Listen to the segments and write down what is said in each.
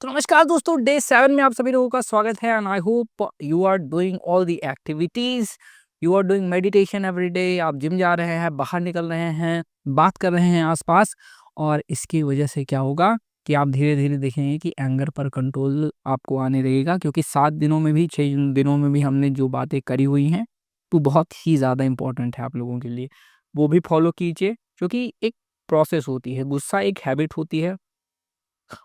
तो नमस्कार दोस्तों, डे 7 में आप सभी लोगों का स्वागत है and I hope you are doing all the activities. You are doing meditation every day. आप जिम जा रहे हैं, बाहर निकल रहे हैं, बात कर रहे हैं आसपास, और इसकी वजह से क्या होगा कि आप धीरे धीरे देखेंगे कि एंगर पर कंट्रोल आपको आने लगेगा, क्योंकि 7 दिनों में भी 6 दिनों में भी हमने जो बातें करी हुई हैं वो बहुत ही ज़्यादा इंपॉर्टेंट है आप लोगों के लिए। वो भी फॉलो कीजिए, क्योंकि एक प्रोसेस होती है, गुस्सा एक हैबिट होती है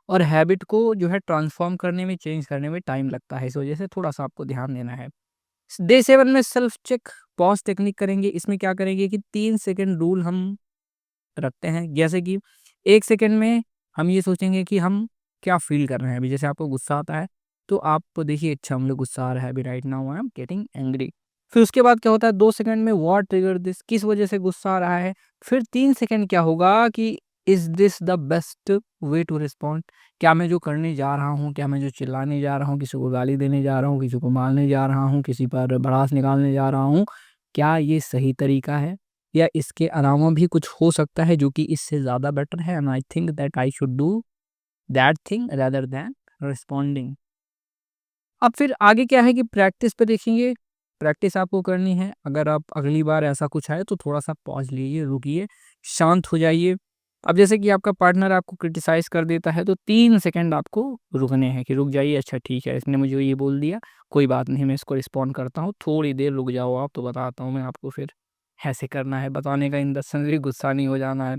और हैबिट को जो है ट्रांसफ़ॉर्म करने में, चेंज करने में टाइम लगता है। इस वजह से थोड़ा-सा आपको ध्यान देना है। डे 7 में सेल्फ चेक पॉज़ टेक्निक करेंगे। इसमें क्या करेंगे कि 3 सेकंड रूल हम रखते हैं। जैसे कि 1 सेकंड में हम ये सोचेंगे कि हम क्या फ़ील कर रहे हैं। अभी जैसे आपको गुस्सा आता है, तो आप देखिए, अच्छा मुझे गुस्सा आ रहा है अभी, right now I am getting angry. फिर उसके बाद क्या होता है, 2 सेकंड में व्हाट ट्रिगर्ड दिस, किस वजह से गुस्सा आ रहा है। फिर 3 सेकंड क्या होगा कि is this the best way to respond, क्या मैं जो करने जा रहा हूँ, क्या मैं जो चिल्लाने जा रहा हूँ, किसी को गाली देने जा रहा हूँ, किसी को मारने जा रहा हूँ, किसी पर भड़ास निकालने जा रहा हूँ, क्या ये सही तरीका है? या इसके अलावा भी कुछ हो सकता है जो कि इससे ज़्यादा बेटर है, and I think that I should do that thing rather than responding. अब फिर आगे क्या है कि प्रैक्टिस पे देखेंगे। प्रैक्टिस आपको करनी है। अगर आप अगली बार ऐसा कुछ आए तो थोड़ा-सा पॉज़ लीजिए, रुकिए, शांत हो जाइए। अब जैसे कि आपका पार्टनर आपको क्रिटिसाइज़ कर देता है, तो 3 सेकंड आपको रुकने हैं कि रुक जाइए, अच्छा ठीक है, इसने मुझे ये बोल दिया, कोई बात नहीं, मैं इसको रिस्पॉन्ड करता हूँ। थोड़ी देर रुक जाओ आप, तो बताता हूँ मैं आपको फिर। ऐसे करना है, बताने का इन द सेंस भी गुस्सा नहीं हो जाना है।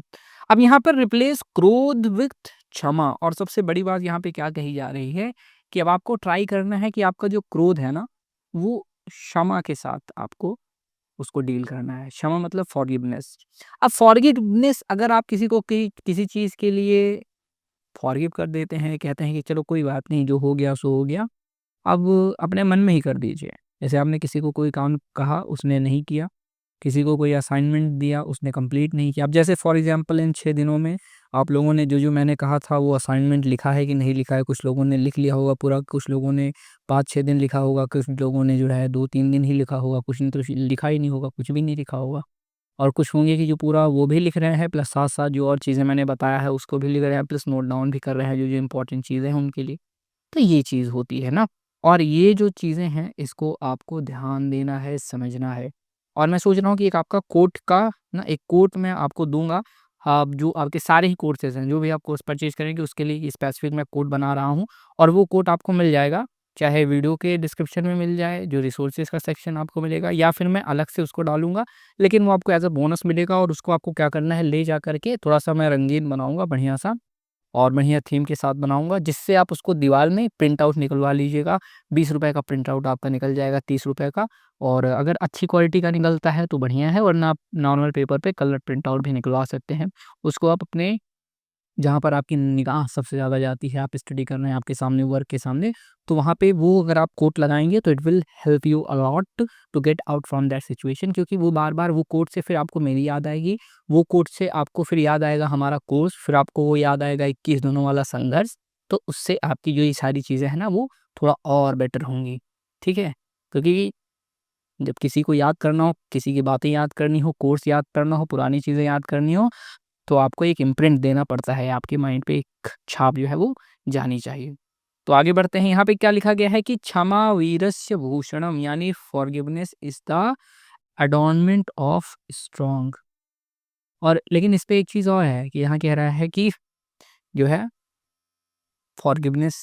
अब यहाँ पर रिप्लेस क्रोध विथ क्षमा, और सबसे बड़ी बात यहाँ पे क्या कही जा रही है कि अब आपको ट्राई करना है कि आपका जो क्रोध है ना, वो क्षमा के साथ आपको उसको डील करना है। क्षमा मतलब फॉरगिवनेस। अब फॉरगिवनेस, अगर आप किसी को किसी चीज़ के लिए फॉरगिव कर देते हैं, कहते हैं कि चलो कोई बात नहीं, जो हो गया सो हो गया, अब अपने मन में ही कर दीजिए। जैसे आपने किसी को कोई काम कहा, उसने नहीं किया, किसी को कोई असाइनमेंट दिया, उसने कंप्लीट नहीं किया। अब जैसे फॉर एग्ज़ाम्पल इन 6 दिनों में आप लोगों ने जो-जो मैंने कहा था वो असाइनमेंट लिखा है कि नहीं लिखा है, कुछ लोगों ने लिख लिया होगा पूरा, कुछ लोगों ने 5-6 दिन लिखा होगा, कुछ लोगों ने जो है 2-3 दिन ही लिखा होगा, कुछ ने तो लिखा ही नहीं होगा, कुछ भी नहीं लिखा होगा। और कुछ होंगे कि जो पूरा वो भी लिख रहे हैं, प्लस साथ-साथ जो और चीज़ें मैंने बताया है उसको भी लिख रहे हैं, प्लस नोट डाउन भी कर रहे हैं जो-जो इम्पोर्टेंट चीज़ें हैं उनके लिए। तो ये चीज़ होती है ना, और ये जो चीज़ें हैं इसको आपको ध्यान देना है, समझना है। और मैं सोच रहा हूँ कि एक आपका कोट का ना, एक कोट मैं आपको दूँगा। आप जो आपके सारे ही कोर्सेज़ हैं, जो भी आप कोर्स परचेज़ करेंगे उसके लिए स्पेसिफ़िक मैं कोड बना रहा हूँ, और वो कोड आपको मिल जाएगा, चाहे वीडियो के डिस्क्रिप्शन में मिल जाए, जो रिसोर्सेज़ का सेक्शन आपको मिलेगा, या फिर मैं अलग से उसको डालूँगा, लेकिन वो आपको एज़ अ बोनस मिलेगा, और उसको आपको क्या करना है, ले जा कर के थोड़ा-सा मैं रंगीन बनाऊँगा बढ़िया-सा, और बढ़िया थीम के साथ बनाऊँगा, जिससे आप उसको दीवार में प्रिंट आउट निकलवा लीजिएगा। ₹20 का प्रिंट आउट आपका निकल जाएगा, ₹30 का। और अगर अच्छी क्वालिटी का निकलता है तो बढ़िया है, वरना आप नॉर्मल पेपर पे कलर प्रिंट आउट भी निकलवा सकते हैं। उसको आप अपने, जहाँ पर आपकी निगाह सबसे ज़्यादा जाती है, आप स्टडी कर रहे हैं आपके सामने, वर्क के सामने, तो वहाँ पे वो अगर आप कोट लगाएँगे तो it will help you a lot to get out from that situation, क्योंकि वो बार-बार वो कोट से फिर आपको मेरी याद आएगी, वो कोट से आपको फिर याद आएगा हमारा कोर्स, फिर आपको वो याद आएगा 21 दिनों वाला संघर्ष, तो उससे आपकी जो ये सारी चीज़ें हैं ना, वो थोड़ा और बेटर होंगी, ठीक है? क्योंकि जब किसी को याद करना हो, किसी की बातें याद करनी हो, कोर्स याद करना हो, पुरानी चीज़ें याद करनी हो, तो आपको एक इम्प्रिंट देना पड़ता है, आपके माइंड पे एक छाप जो है वो जानी चाहिए। तो आगे बढ़ते हैं, यहाँ पे क्या लिखा गया है कि क्षमा वीरस्य भूषणम, यानी forgiveness is the adornment of strong. और लेकिन इस पे एक चीज़ और है कि यहाँ कह रहा है कि जो है फॉरगिवनेस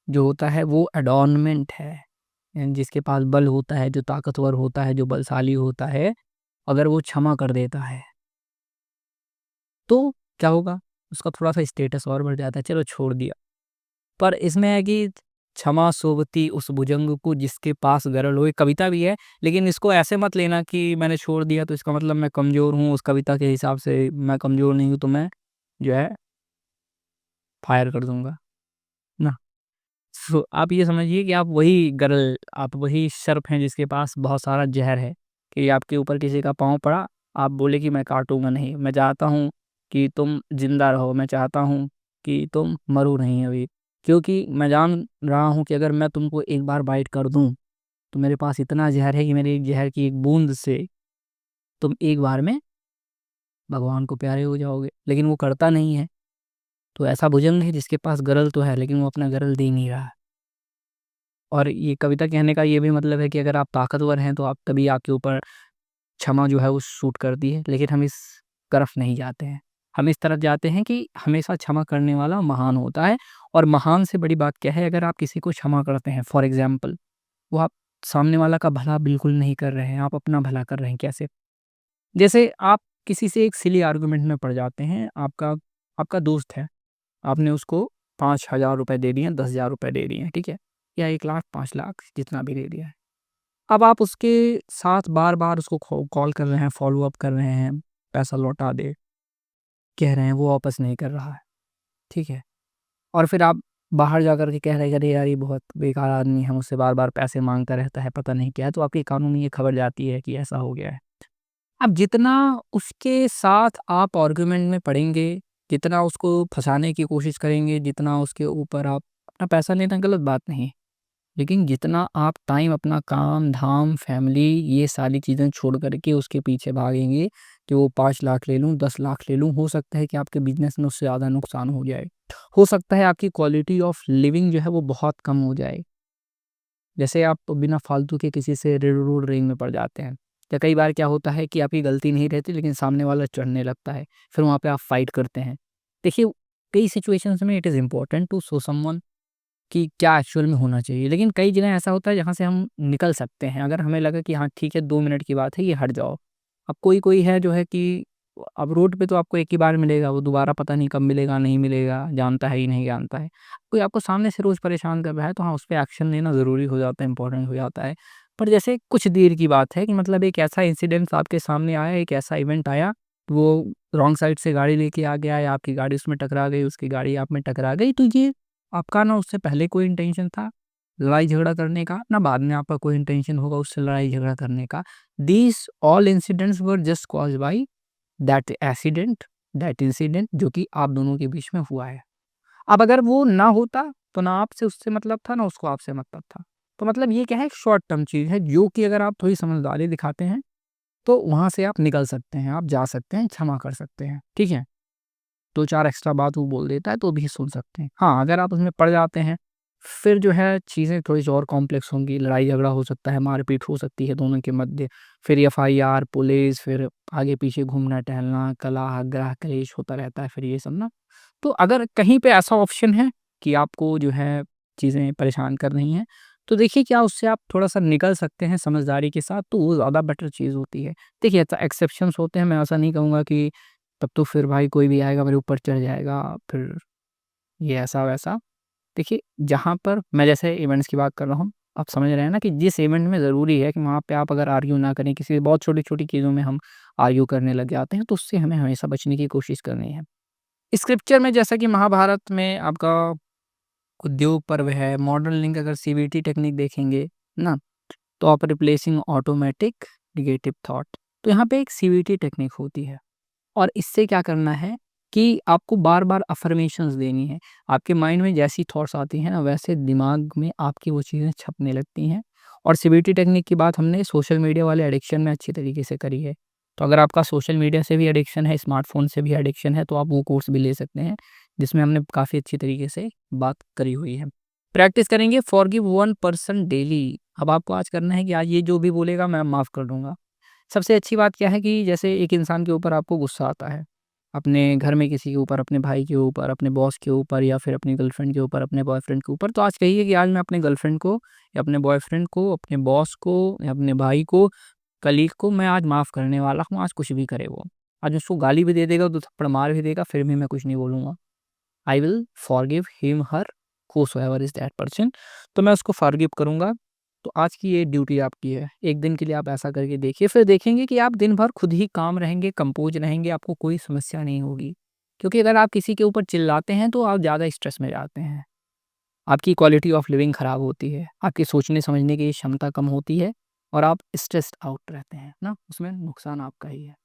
जो होता है वो एडॉर्नमेंट है। जिसके पास बल होता है, जो ताकतवर होता है, जो बलशाली होता है, अगर वो क्षमा कर देता है, तो क्या होगा? उसका थोड़ा-सा स्टेटस और बढ़ जाता है, चलो छोड़ दिया। पर इसमें है कि क्षमा सोवती उस भुजंग को जिसके पास गरल हो, एक कविता भी है, लेकिन इसको ऐसे मत लेना कि मैंने छोड़ दिया तो इसका मतलब मैं कमज़ोर हूँ, उस कविता के हिसाब से मैं कमज़ोर नहीं हूँ, तो मैं जो है फायर कर दूँगा, ना। सो आप ये समझिए कि आप वही गरल, आप वही सर्प हैं जिसके पास बहुत सारा ज़हर है, कि आपके ऊपर किसी का पाँव पड़ा, आप बोले कि मैं काटूँगा नहीं, मैं चाहता हूँ कि तुम ज़िंदा रहो, मैं चाहता हूँ कि तुम मरो नहीं अभी। क्योंकि मैं जान रहा हूँ कि अगर मैं तुमको एक बार बाइट कर दूँ, तो मेरे पास इतना ज़हर है कि मेरी ज़हर की एक बूँद से तुम एक बार में भगवान को प्यारे हो जाओगे। लेकिन वो करता नहीं है, तो ऐसा भुजंग है जिसके पास गरल तो है लेकिन वो अपना गरल दे नहीं रहा है। और ये कविता कहने का ये भी मतलब है कि अगर आप ताकतवर हैं तो आप तभी आपके ऊपर क्षमा जो है वो शूट करती है, लेकिन हम इस तरफ नहीं जाते हैं। हम इस तरफ जाते हैं कि हमेशा क्षमा करने वाला महान होता है। और महान से बड़ी बात क्या है, अगर आप किसी को क्षमा करते हैं फॉर एग्ज़ाम्पल, वो आप सामने वाला का भला बिल्कुल नहीं कर रहे हैं, आप अपना भला कर रहे हैं। कैसे? जैसे आप किसी से एक सिली आर्गुमेंट में पड़ जाते हैं, आपका आपका दोस्त है, आपने उसको 5,000 रुपए दे दिए हैं, 10,000 रुपए दे दिए हैं, ठीक है? या 1 लाख, 5 लाख जितना भी दे दिया है। अब आप उसके साथ बार-बार उसको कॉल कर रहे हैं, फ़ॉलो अप कर रहे हैं, पैसा लौटा दे, कह रहे हैं, वो वापस नहीं कर रहा है, ठीक है? और फिर आप बाहर जाकर के कह रहे हैं, "अरे यार, ये बहुत बेकार आदमी है, मुझसे बार-बार पैसे माँगता रहता है, पता नहीं क्या है।" तो आपके कानों में ये खबर जाती है कि ऐसा हो गया है। अब जितना उसके साथ आप आर्गुमेंट में पड़ेंगे, जितना उसको फँसाने की कोशिश करेंगे, जितना उसके ऊपर आप अपना पैसा लेना गलत बात नहीं है। लेकिन जितना आप टाइम अपना काम-धाम, फैमिली ये सारी चीज़ें छोड़ कर के उसके पीछे भागेंगे कि वो 5 लाख ले लूँ, 10 लाख ले लूँ, हो सकता है कि आपके बिज़नेस में उससे ज़्यादा नुकसान हो जाए। हो सकता है आपकी क्वालिटी ऑफ लिविंग जो है वो बहुत कम हो जाए। जैसे आप तो बिना फालतू के किसी से रोड रेंज में पड़ जाते हैं। या कई बार क्या होता है कि आपकी गलती नहीं रहती लेकिन सामने वाला चढ़ने लगता है, फिर वहाँ पे आप फाइट करते हैं। देखिए, कई सिचुएशंस में it is important to show someone कि क्या एक्चुअल में होना चाहिए। लेकिन कई जगह ऐसा होता है जहाँ से हम निकल सकते हैं। अगर हमें लगा कि हाँ ठीक है 2 मिनट की बात है, ये हट जाओ। अब कोई-कोई है जो है कि अब रोड पे तो आपको एक ही बार मिलेगा, वो दोबारा पता नहीं कब मिलेगा, नहीं मिलेगा, जानता है ही नहीं जानता है। कोई आपको सामने से रोज़ परेशान कर रहा है तो हाँ, उस पे एक्शन लेना ज़रूरी हो जाता है, इम्पोर्टेंट हो जाता है। पर जैसे कुछ देर की बात है कि मतलब एक ऐसा इंसिडेंस आपके सामने आया, एक ऐसा इवेंट आया, वो रॉन्ग साइड से गाड़ी लेके आ गया या आपकी गाड़ी उसमें टकरा गई, उसकी गाड़ी आप में टकरा गई, तो ये आपका ना उससे पहले कोई इंटेंशन था लड़ाई झगड़ा करने का, ना बाद में आपका कोई इंटेंशन होगा उससे लड़ाई झगड़ा करने का। These all incidents were just caused by that accident, that incident जो कि आप दोनों के बीच में हुआ है। अब अगर वो ना होता, तो ना आपसे उससे मतलब था, ना उसको आपसे मतलब था। तो मतलब ये क्या है, शॉर्ट टर्म चीज़ है जो कि अगर आप थोड़ी समझदारी दिखाते हैं, तो वहाँ से आप निकल सकते हैं, आप जा सकते हैं, क्षमा कर सकते हैं, ठीक है? 2-4 एक्स्ट्रा बात वो बोल देता है तो भी सुन सकते हैं। हाँ, अगर आप उसमें पड़ जाते हैं, फिर जो है चीज़ें थोड़ी-सी और कॉम्प्लेक्स होंगी, लड़ाई-झगड़ा हो सकता है, मार-पीट हो सकती है दोनों के मध्य, फिर एफआईआर, पुलिस, फिर आगे-पीछे घूमना-टहलना, कलह, ग्रह क्लेश होता रहता है फिर ये सब ना। तो अगर कहीं पे ऐसा ऑप्शन है कि आपको जो है चीज़ें परेशान कर रही हैं, तो देखिए क्या उससे आप थोड़ा-सा निकल सकते हैं समझदारी के साथ, तो वो ज़्यादा बेटर चीज़ होती है। देखिए, ऐसा एक्सेप्शंस होते हैं, मैं ऐसा नहीं कहूँगा कि तब तो फिर भाई कोई भी आएगा मेरे ऊपर चढ़ जाएगा, फिर ये ऐसा-वैसा। देखिए, जहाँ पर मैं जैसे इवेंट्स की बात कर रहा हूँ, आप समझ रहे हैं ना कि जिस इवेंट में ज़रूरी है कि वहाँ पे आप अगर आर्ग्यू ना करें, किसी बहुत छोटी-छोटी चीज़ों में हम आर्ग्यू करने लग जाते हैं, तो उससे हमें हमेशा बचने की कोशिश करनी है। स्क्रिप्चर में जैसा कि महाभारत में आपका उद्योग पर्व है, मॉडर्न लिंक अगर सीबीटी टेक्निक देखेंगे ना, तो आप रिप्लेसिंग ऑटोमैटिक नेगेटिव थॉट, तो यहाँ पे एक सीबीटी टेक्निक होती है। और इससे क्या करना है कि आपको बार-बार अफ़र्मेशंस देनी है। आपके माइंड में जैसी थॉट्स आती हैं ना, वैसे दिमाग में आपकी वो चीज़ें छपने लगती हैं। और सीबीटी टेक्निक की बात हमने सोशल मीडिया वाले एडिक्शन में अच्छी तरीके से करी है। तो अगर आपका सोशल मीडिया से भी एडिक्शन है, स्मार्टफ़ोन से भी एडिक्शन है, तो आप वो कोर्स भी ले सकते हैं, जिसमें हमने काफ़ी अच्छी तरीके से बात करी हुई है। प्रैक्टिस करेंगे फॉरगिव वन पर्सन डेली। अब आपको आज करना है कि आज ये जो भी बोलेगा मैं माफ़ कर दूँगा। सबसे अच्छी बात क्या है कि जैसे एक इंसान के ऊपर आपको गुस्सा आता है, अपने घर में किसी के ऊपर, अपने भाई के ऊपर, अपने बॉस के ऊपर या फिर अपनी गर्लफ्रेंड के ऊपर, अपने बॉयफ्रेंड के ऊपर, तो आज कहिए कि आज मैं अपने गर्लफ्रेंड को या अपने बॉयफ्रेंड को, अपने बॉस को या अपने भाई को, कलीग को मैं आज माफ़ करने वाला हूँ, आज कुछ भी करे वो। आज उसको गाली भी दे देगा, 2 थप्पड़ मार भी देगा, फिर भी मैं कुछ नहीं बोलूँगा। I will forgive him, her, whosoever is that person. तो मैं उसको फॉरगिव करूँगा। तो आज की ये ड्यूटी आपकी है। एक दिन के लिए आप ऐसा करके देखिए, फिर देखेंगे कि आप दिन भर खुद ही काम रहेंगे, कंपोज़ रहेंगे, आपको कोई समस्या नहीं होगी। क्योंकि अगर आप किसी के ऊपर चिल्लाते हैं, तो आप ज़्यादा स्ट्रेस में जाते हैं। आपकी क्वालिटी ऑफ लिविंग खराब होती है, आपकी सोचने-समझने की क्षमता कम होती है और आप स्ट्रेस्ड आउट रहते हैं ना, उसमें नुकसान आपका ही है।